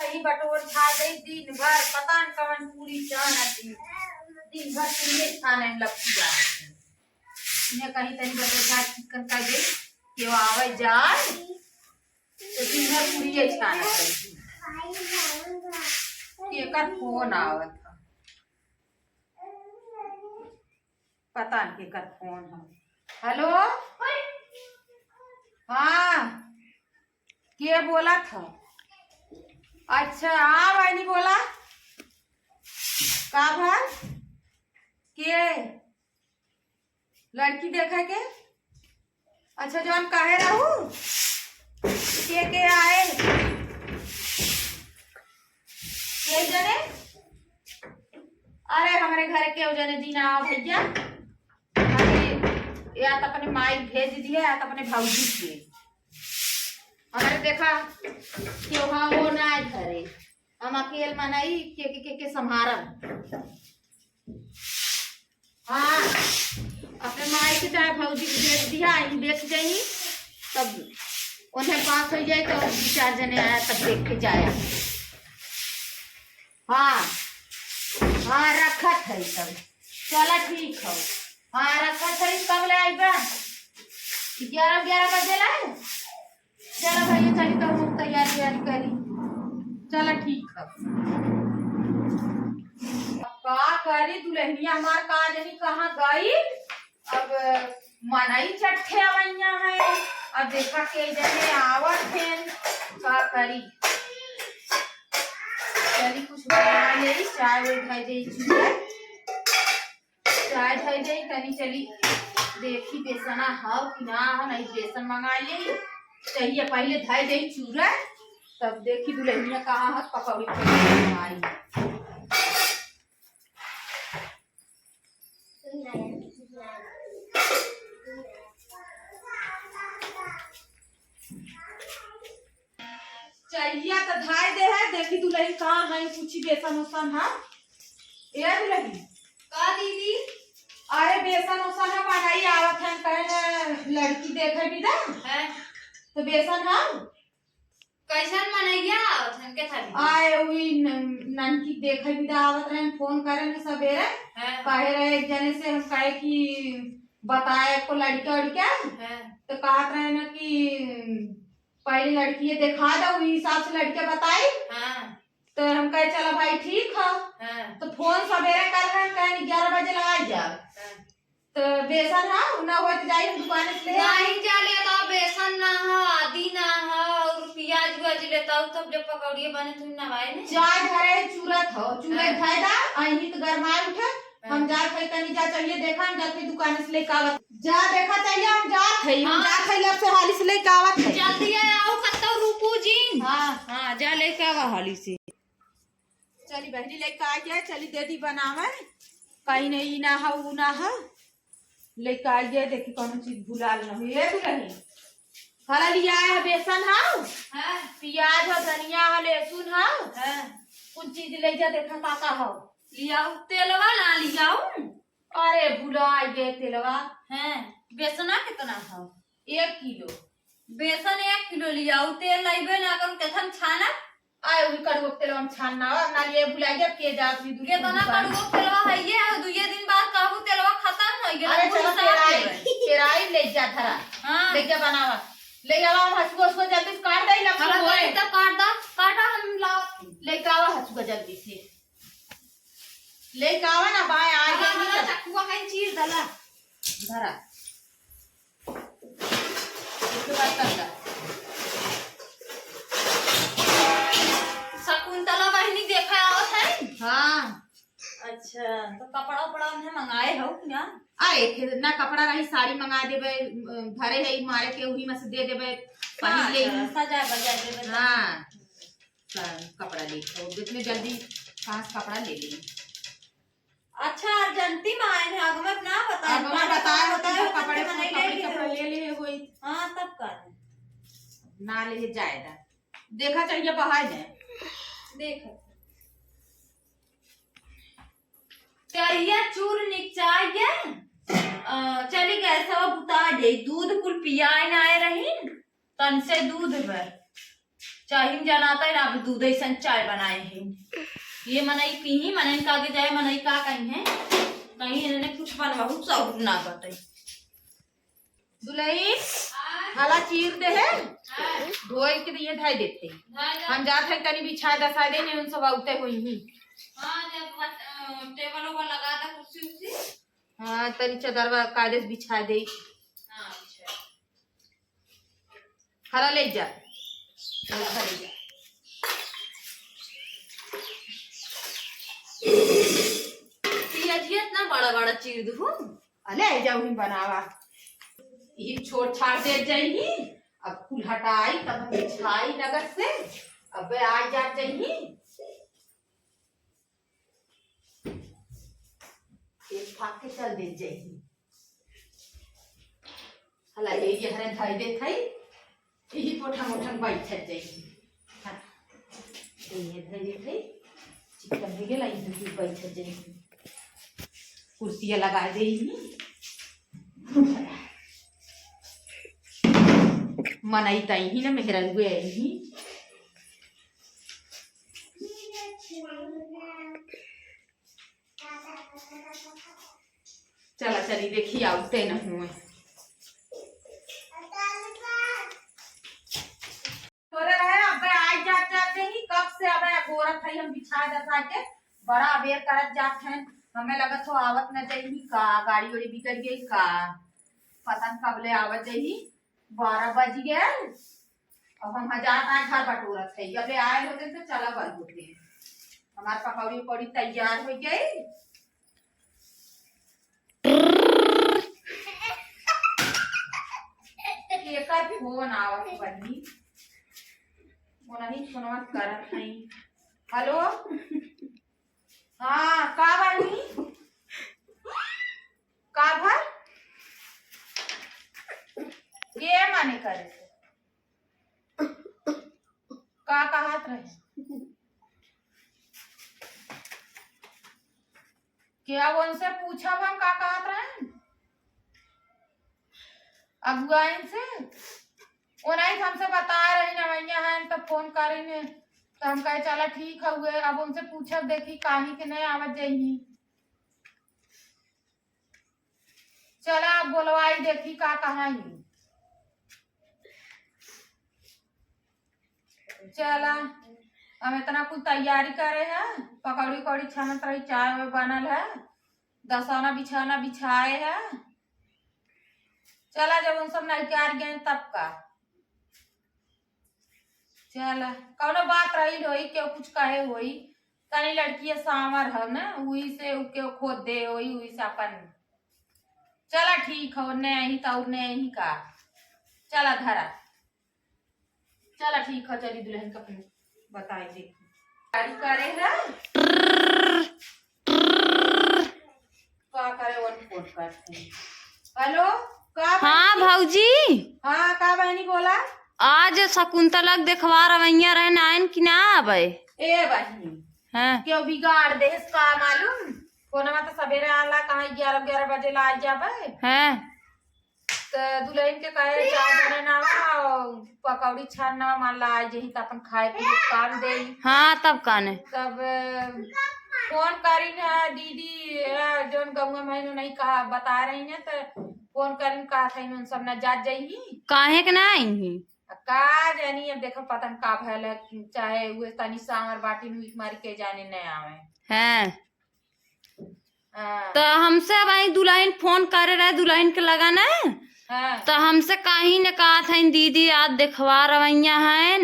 कहीं बटोर खा गई दिन भर, पता न कवन पूरी चाहती दिन भर पूरी खाने में लगती जाती। इन्हें कहीं तनी बटोर खा चिकन का दे कि वो आवे जाए तो दिन भर पूरी छाना पड़ती। केकर फोन आवत था, पता न केकर फोन है। हेलो, हाँ के बोला था? अच्छा हाँ भाई नहीं बोला का भाई के लड़की देखा के? अच्छा जो हम कहे रहू के आए के जने? अरे हमारे घर के जने दिन आओ भैया, या तो अपने माई भेज दिया या तो अपने भाऊजी के। हमारे देखा क्यों हाँ वो ना घरे, हम अकेले मनाई के संभारम। हाँ अपने माई के चाहे भाऊजी के भेज दिया, देख जाई तब उन्हें पास हो जाए तो 4 जने आया तब देख के जाया। हाँ हाँ रखत है सब, चला ठीक हो। हाँ रखत है, कब ले आई बा? 11 बजे लाए। चलो भैया चली तो हम तैयारी करी, चलो ठीक है। अब का करी दुल्हनिया हमार का जनी कहाँ गई, अब मनाई चट्ठे अवैया है, अब देखा के जने आवत है का करी। चली कुछ बना ले, चाय खाई दे, चाय खाई दे तनी, चली देखी बेसना हाउ कि ना हो, नहीं बेसन मंगा ले चाहिए पहले धाई दे चूरा, तब देखी दुल्हनिया कहाँ है पकौड़ी आई। चाहिए तो धाई दे है, देखी दुल्हन कहाँ है, पूछी बेसन उसन है ये दुल्हन का दीदी। अरे बेसन उसन है बनाई आवत है, कहे लड़की देखे भी है तो बेसन हम कैसन मनैया आवत हन के थाली आए हुई ननकी देखे भी आवत रहे, फोन करे न सवेरे कहे रहे एक जने से, हम कहे कि बताए को लड़का तो कहत रहे न कि पहले लड़की देखा दो, हिसाब से लड़के बताई। तो हम कहे चलो भाई ठीक है। तो फोन सवेरे कर रहे हैं, कहे 11 बजे लगाई जा। तो बेसन है ना हो जाए दुकान से नहीं जा लेता, बेसन ना हो, आदि ना हो और प्याज व्याज लेता तब जब पकौड़ी बने तुम नवाए ने चाय धरे चूरा था, चूरे फायदा अही तो गरमाए उठे। हम जा थे तनी जा चाहिए देखा, हम जाते दुकान से लेके आवत जा देखा चाहिए, हम जा थे हम जा थे अब से हाली से लेके आवत है। जल्दी आओ कत्तो रुकू जी। हां जा लेके आवा हाली से। चली बहनी लेके आ गया, चली दीदी बनावे कहीं नहीं ना हो उ ना हो लेके आ गया। देखी कौन चीज भुलाल न हुई है दुल्हनी। हला लिया है बेसन हाउ, प्याज है, धनिया है, लहसुन है, कुछ चीज ले जा देखा काका हो लियाऊ तेलवा ना लियाऊ। अरे भुला गए तेलवा है बेसना कितना हो? 1 किलो बेसन 1 किलो लियाऊ, तेल लाइबे ना करूं केथन छाना आए उही कड़ुआ तेलवा में छानना ना ये भुला गया के जात भी के तना कड़ुआ तेलवा है ये 2 दिन बाद कहू तेलवा खत्म हो गया। अरे चलो पेराई ले जा धरा। हां ले जा बनावा, ले आवा हसुआ उसको जल्दी से काट दे ना होए तो काटा हम लाओ ले आवा हसुआ जल्दी से ले आवा ना बाय आ गया हमारा चक्कुआ कहीं चीर डाला धरा इसके बाद कर शकुंतला बहनी देखा आवत है। हां अच्छा तो कपड़ा उपड़ा हमने मंगाए हो क्या? अरे ना कपड़ा रही साड़ी मंगा देबे, घरे है मारे के उही में से दे देबे पहन ले सजा बजा देबे। हां कपड़ा ले तो जितने जल्दी 5 कपड़ा ले ले। अच्छा अर्जेंटी में आए हैं आगमा ना बता आगमा बताए कपड़े ले ले होई। हां तब का ना ले जाएगा देखा चाहिए बाहर ने देख चाहिए चूर निक चाहिए। चली गए सब बुता दे दूध कुल पियाए ना आए रही तन से दूध बर चाय में जनाता है ना, अब दूध ऐसा चाय बनाए हैं। ये मनई पी ही मनई का आगे जाए मनई का कहीं है कहीं इन्होंने कुछ बनवाऊ सब ना बताई। दुलही हला चीर दे है धोई के दिए धाई देते हम जात है तनी बिछा दसा दे ने उन सब आउते हुई ही। हां जब टेबल पर लगा दा कुर्सी उसी। हां तनी चदरवा कागज बिछा दे। हां अच्छा हला ले जा ले जा ये इतना बड़ा बड़ा चीर दू अले जाऊ ही बनावा ये छोड़ छाड़ दे जाइए। अब फूल हटाई तब हम बिछाई नगर से अब आ जा चाहिए। एक फाक के चल दे जाइए। हला ये हरे धाई दे थाई यही पोठा मोठा बैठ जाइए। हां ये धाई दे थाई चिकन भी गेला ये बैठ जाइए। कुर्सियां लगा दे मनई तई ही ना मेहरा हुए ही। चला चली देखी आउते न हुए तोरे रहे अब आज जाते ही कब से अब गोरत है हम बिछा दसा के बड़ा अबेर करत जात हैं। हमें लगा तो आवत न जाई का गाड़ी वाड़ी बिगड़ गई का पता न कब ले आवत जाई। 12 बज गए अब हम हजार घर बटोरत है जब ले आए होते तो चला बल होते हमार पकौड़ी पौड़ी तैयार हो गई। एकर फोन आवत बनी मोनही फोनवा करत नहीं। हेलो हाँ का बनी का भर ये माने करे का कहत रहे क्या उनसे पूछा हम का कहत रहे अगुआइन से उन्हीं हमसे बता रही नवैया है तो फोन करेंगे तो हम कहे चला ठीक है हुए। अब उनसे पूछब देखी काही के नहीं आवत जाही। चला अब बोलवाई देखी का कहा ही। चला हम इतना कुछ तैयारी करे है पकौड़ी कौड़ी छानत रही चाय बनल है दसाना बिछाना बिछाए है। चला जब उन सब नैकार गए तब का चला कौनो बात रही होई क्यों कुछ कहे होई तनी लड़की सामर है ना वही से क्यों खोद दे होई वही से अपन चला ठीक है उन्ने ही तो उन्ने ही का चला धरा चला ठीक है। चली दुल्हन का बताई दे गाड़ी करे है का करे वन फोन करते। हेलो का हाँ भाऊजी हाँ का बहनी बोला आज शकुंतला देखवा रवैया रहने आयन कि ना आवे ए बहनी हैं क्यों बिगाड़ दे इसका मालूम कोना तो सवेरे आला कहाँ 11 बजे ला जाबे हैं तो दुल्हन के कहे चाय बनाना पकौड़ी छानना मान ला आज ही तो अपन खाए पी काम दे। हाँ तब काने तब फोन करी है दीदी जोन गंगा महीनों नहीं कहा बता रही है तो फोन करी कहा था इन सब न जा जाइए काहे के ना आई का जानी। अब देखो पता न का भल चाहे हुए तनी सांवर बाटी में मार के जाने न आवे हैं तो हमसे अब आई दुल्हन फोन करे रहे दुल्हन के लगा ना तो हमसे कहीं ने कहा था दीदी आज देखवा रवैया हैं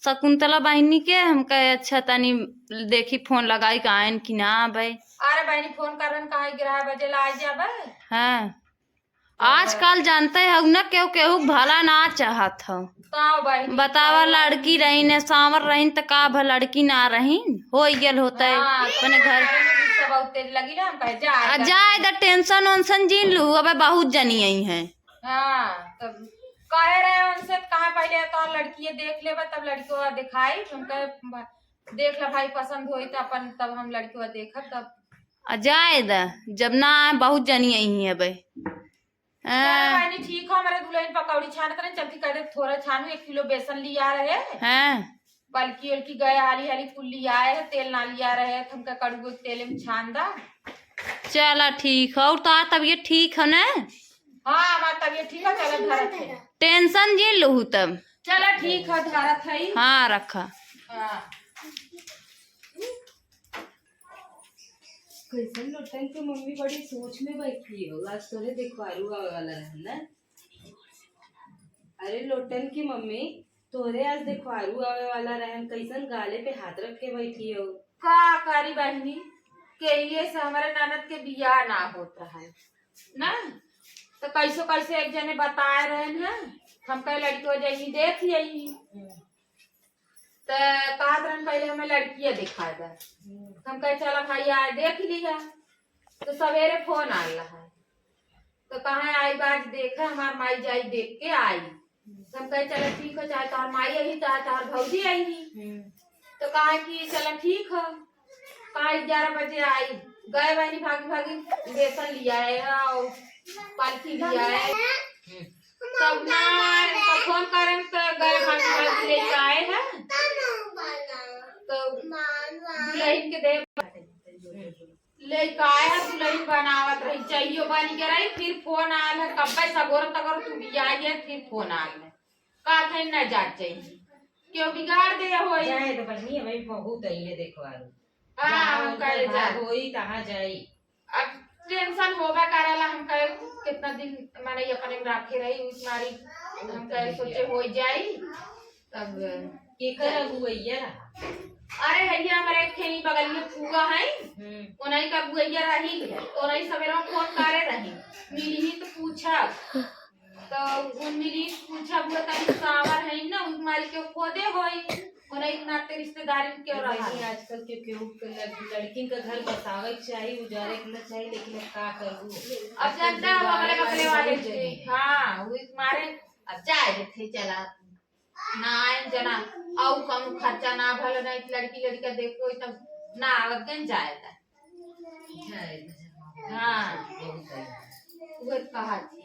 शकुंतला बहनी के हम कहे अच्छा तनी देखी फोन लगाई का आयन कि ना भाई। अरे बहनी फोन करन कहा 11 बजे ला जाबे। हाँ आजकल जानते है ना केहू केहू भला ना चाहत हो बतावा लड़की रही ने सांवर रही तो का भा लड़की ना रही हो गल होता है अपने घर लगी ना हम कहे जाए इधर टेंशन वेंशन जीन लू अब बहुत जनी आई है। हाँ तब कहे रहे उनसे कहा पहले तो लड़की देख ले तब लड़की को दिखाई देख ला भाई पसंद हुई तो अपन तब हम लड़की को देखब तब जाए जब ना बहुत जनी आई है भाई ठीक है हमारे दुल्हन पकौड़ी छानत रहे चलती कर थोड़ा छानू 1 किलो बेसन लिया रहे हैं बल्कि उल्की गए हाली हाली कुल्ली आए है, तेल ना लिया रहे तो हमका कड़ुए के तेल में छान दा। चला ठीक है। और तो तबीयत ठीक है ना? हाँ हमारा तबीयत ठीक है। चलो धरत है, टेंशन जे लहू तब। चलो ठीक है धरत है। हाँ रखा। हाँ। कैसन लोटन के मम्मी बड़ी सोच में बैठी हो, आज तोरे देखवारू वाला है ना। अरे लोटन की मम्मी तोरे आज देखवारू आवे वाला रहन, कैसन गाले पे हाथ रख के बैठी हो। का करी बहनी के ये से हमारे ननद के बियाह ना होत रहा है ना, तो कैसे कैसे एक जने बताए रहे हैं हम कहे लड़की हो जाएगी देख यही तो कहा रहन पहले हमें लड़कियां दिखा दा। हम कहे चला भाई आए देख लिया, तो सवेरे फोन आ रहा है तो कहा आई बात देखा हमार माई जाई देख के आई। हम कहे चलो ठीक है, चाहे तार माई आई चाहे तार भौजी आई तो कहा कि चलो ठीक है। कहा 11 बजे आई, गए बहनी भागी भागी बेसन लिया है और पालकी लिया है, तब ना तो फोन करें तो गए भागी भागी लेके आए हैं तो दुल्हन के दे लेके आए हैं। दुल्हन बनावत रही चाहिए बनी के रही, फिर फोन आल है कब सगोर तगोर तू भी आई है, फिर फोन आल है का थे न जात चाहिए क्यों बिगाड़ दे हो जाए तो बढ़िया भाई बहुत आई है देखवारू। हाँ हम कहे जा होई तहाँ जाई। अब टेंशन होगा कराला हम कहे कितना दिन माने अपने राखे रही उस मारी हम कहे सोचे हो जाई तब के कर अगुवैया। अरे भैया हमारे खेनी बगल में फूगा है उन्हीं का बुआइया रही है तो उन्हीं सवेरा फोन करे रही मिली ही तो पूछा तो उन मिली पूछा बुआ तनी सावर है ना उस मारी के खोदे होई उन्हीं नाते रिश्तेदारी में क्यों रहा है। आजकल के केहू लड़की का घर बसावे चाहिए उजारे के चाहिए, लेकिन अब का करूँ अब जानता हो हमारे कपड़े वाले थे। हाँ वो मारे अब जाए थे चला ना आए जना और कम खर्चा ना भलो नहीं लड़की लड़का देखो तब ना आवत गन जाएगा। हाँ वो कहा थी